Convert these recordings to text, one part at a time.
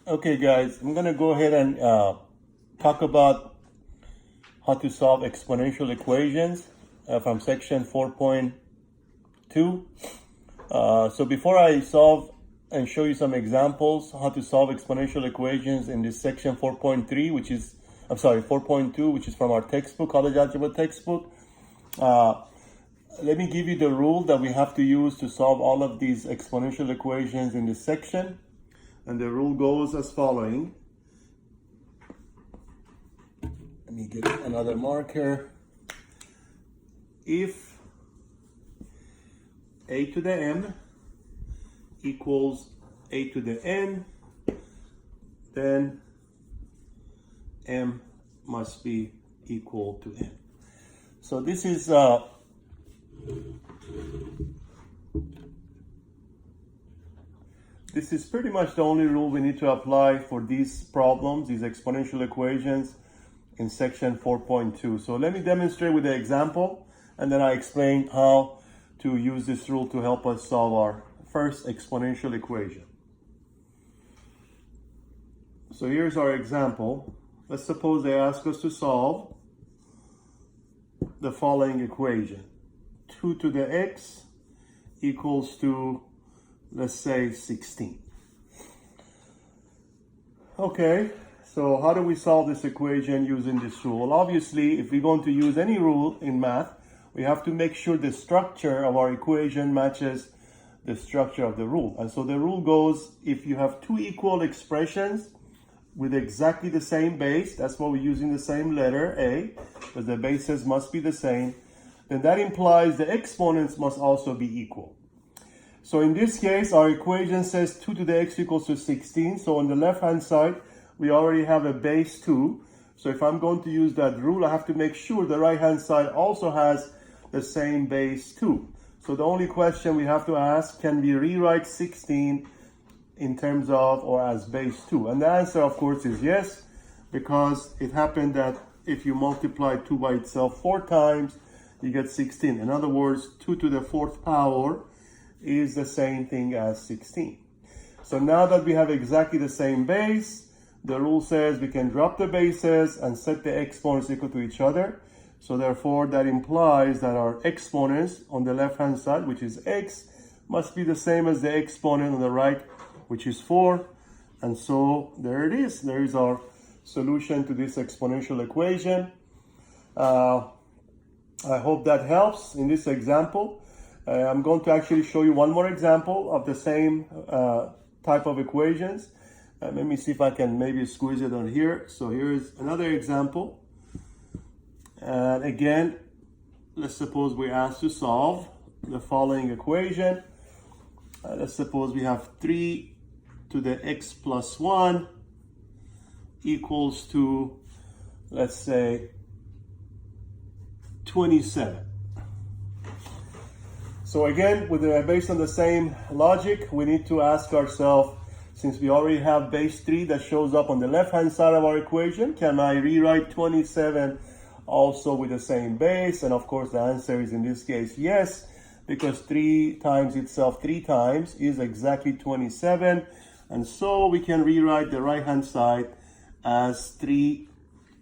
Okay, guys, I'm going to go ahead and talk about how to solve exponential equations from section 4.2. So before I solve and show you some examples how to solve exponential equations in this section 4.3, 4.2, which is from our textbook, college algebra textbook, let me give you the rule that we have to use to solve all of these exponential equations in this section. And the rule goes as following. Let me get another marker. If a to the m equals a to the n, then m must be equal to n. So this is pretty much the only rule we need to apply for these problems, these exponential equations in section 4.2. So let me demonstrate with the example, and then I explain how to use this rule to help us solve our first exponential equation. So here's our example. Let's suppose they ask us to solve the following equation. 2 to the x equals to, let's say, 16. Okay, so how do we solve this equation using this rule? Well, obviously, if we're going to use any rule in math, we have to make sure the structure of our equation matches the structure of the rule. And so the rule goes, if you have two equal expressions with exactly the same base, that's why we're using the same letter, a, because the bases must be the same, then that implies the exponents must also be equal. So in this case, our equation says 2 to the x equals to 16. So on the left-hand side, we already have a base 2. So if I'm going to use that rule, I have to make sure the right-hand side also has the same base 2. So the only question we have to ask, can we rewrite 16 in terms of or as base 2? And the answer, of course, is yes, because it happened that if you multiply 2 by itself 4 times, you get 16. In other words, 2 to the 4th power is the same thing as 16. So now that we have exactly the same base, the rule says we can drop the bases and set the exponents equal to each other. So therefore, that implies that our exponents on the left-hand side, which is x, must be the same as the exponent on the right, which is 4. And so there it is. There is our solution to this exponential equation. I hope that helps in this example. I'm going to actually show you one more example of the same type of equations. Let me see if I can maybe squeeze it on here. So here's another example. And again, let's suppose we're asked to solve the following equation. Let's suppose we have 3 to the x plus 1 equals to, let's say, 27. So again, based on the same logic, we need to ask ourselves, since we already have base 3 that shows up on the left-hand side of our equation, can I rewrite 27 also with the same base? And of course, the answer is in this case yes, because 3 times itself 3 times is exactly 27. And so we can rewrite the right-hand side as 3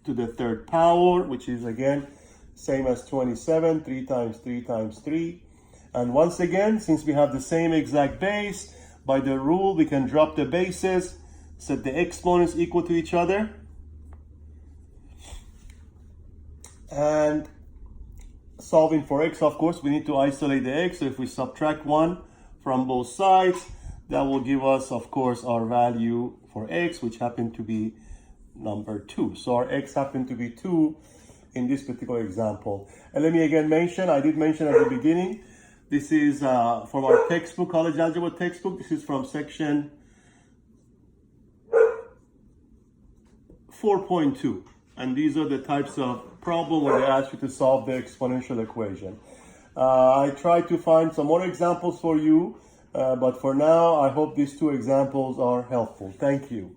to the 3rd power, which is again same as 27, 3 times 3 times 3. And once again, since we have the same exact base, by the rule, we can drop the bases, set the exponents equal to each other. And solving for x, of course, we need to isolate the x. So if we subtract 1 from both sides, that will give us, of course, our value for x, which happened to be number 2. So our x happened to be 2 in this particular example. And let me again mention, I did mention at the beginning, this is from our textbook, college algebra textbook. This is from section 4.2. And these are the types of problem where they ask you to solve the exponential equation. I tried to find some more examples for you, but for now, I hope these 2 examples are helpful. Thank you.